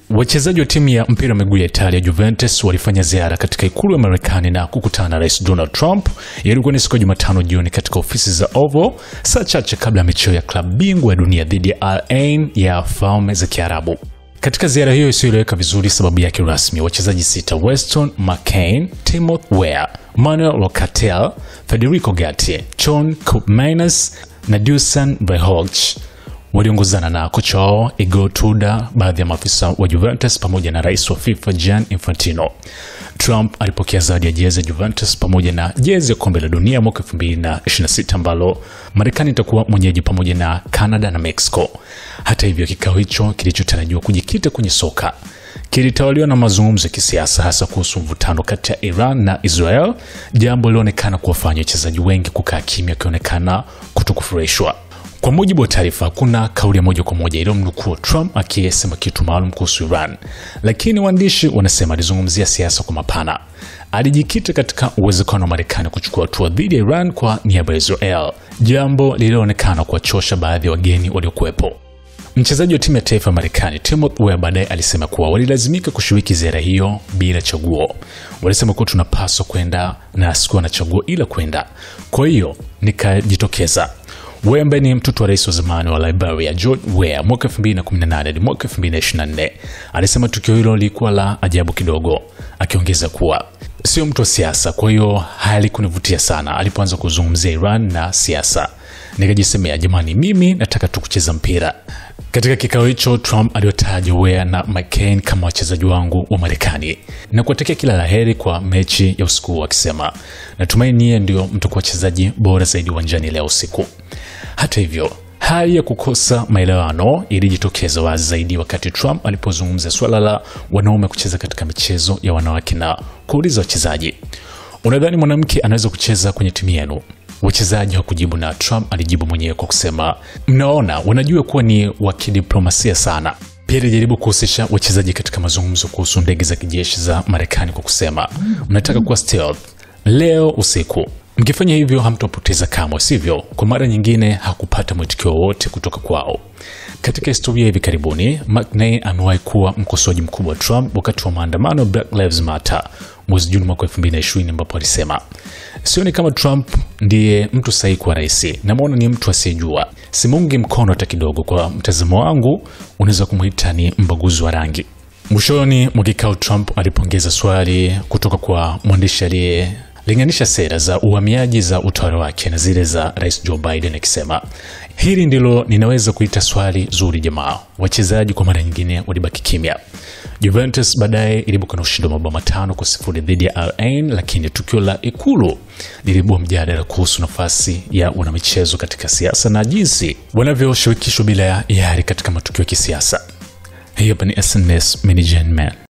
Wachezaji wa timu ya mpira wa miguu ya Italia Juventus walifanya ziara katika ikulu ya Marekani na kukutana na Rais Donald Trump. Ilikuwa ni siku ya Jumatano jioni katika ofisi za Oval, saa chache kabla ya mechi ya klabu bingwa ya dunia dhidi ya Al Ain ya Falme za Kiarabu. Katika ziara hiyo isiyoeleweka vizuri sababu yake rasmi, wachezaji 6 Weston McKennie, Timothy Weah, Manuel Locatelli, Federico Gatti, John Koopmeiners na Dusan Vlahovic waliongozana na kocha wao Igor Tudor, baadhi ya maafisa wa Juventus pamoja na rais wa FIFA Gianni Infantino. Trump alipokea zawadi ya jezi ya Juventus pamoja na jezi ya kombe la dunia mwaka 2026 ambalo Marekani itakuwa mwenyeji pamoja na Canada na Mexico. Hata hivyo, kikao hicho kilichotarajiwa kujikita kwenye soka kilitawaliwa na mazungumzo ya kisiasa, hasa kuhusu mvutano kati ya Iran na Israel, jambo lilionekana kuwafanya wachezaji wengi kukaa kimya, kionekana kutokufurahishwa. Kwa mujibu wa taarifa, kuna kauli moja kwa moja iliyomnukuu Trump akisema kitu maalum kuhusu Iran, lakini waandishi wanasema alizungumzia siasa kwa mapana. Alijikita katika uwezekano wa Marekani kuchukua hatua dhidi ya Iran kwa niaba ya Israel, jambo lililoonekana kuwachosha baadhi ya wageni waliokuwepo. Mchezaji wa timu ya taifa ya Marekani Timothy Weah baadaye alisema kuwa walilazimika kushiriki ziara hiyo bila chaguo. Walisema kuwa tunapaswa kwenda na sikuwa na chaguo ila kwenda, kwa hiyo nikajitokeza. Weah ambaye ni mtoto wa rais wa zamani wa Liberia George Weah mwaka 2018 hadi mwaka 2024 alisema tukio hilo lilikuwa la ajabu kidogo, akiongeza kuwa sio mtu wa siasa, kwa hiyo halikunivutia sana. Alipoanza kuzungumzia Iran na siasa, nikajisemea jamani, mimi nataka tu kucheza mpira. Katika kikao hicho Trump aliwataja Weah na McKennie kama wachezaji wangu wa Marekani na kuwatakia kila laheri kwa mechi ya usiku, akisema natumaini ndio mtakuwa wachezaji bora zaidi uwanjani leo usiku. Hata hivyo, hali ya kukosa maelewano ilijitokeza wazi zaidi wakati Trump alipozungumza swala la wanaume kucheza katika michezo ya wanawake na kuuliza wachezaji, unadhani mwanamke anaweza kucheza kwenye timu yenu? Wachezaji hawakujibu na Trump alijibu mwenyewe kwa kusema, mnaona wanajua kuwa ni wa kidiplomasia sana. Pia alijaribu kuhusisha wachezaji katika mazungumzo kuhusu ndege za kijeshi za Marekani kwa kusema, mnataka kuwa stealth leo usiku, mkifanya hivyo hamtopoteza kamwe, sivyo? Kwa mara nyingine hakupata mwitikio wote kutoka kwao. Katika historia hivi karibuni, McKennie amewahi kuwa mkosoaji mkubwa wa Trump wakati wa maandamano Black Lives Matter mwezi Juni mwaka 2020, ambapo alisema, sioni kama Trump ndiye mtu sahihi kwa rais, namuona ni mtu asiyejua, simungi mkono hata kidogo. Kwa mtazamo wangu unaweza kumuita ni mbaguzi wa rangi. Mwishoni mwa kikao Trump alipongeza swali kutoka kwa mwandishi aliyelinganisha sera za uhamiaji za utawala wake na zile za Rais Joe Biden, akisema, hili ndilo ninaweza kuita swali zuri jamaa. Wachezaji kwa mara nyingine walibaki kimya. Juventus baadaye ilibuka na ushindi wa mabao 5-0 dhidi ya Al Ain, lakini tukio la ikulu lilibua mjadala kuhusu nafasi ya wanamichezo katika siasa na jinsi wanavyoshirikishwa bila hiari katika matukio ya kisiasa. Hiyo ni SNS Management.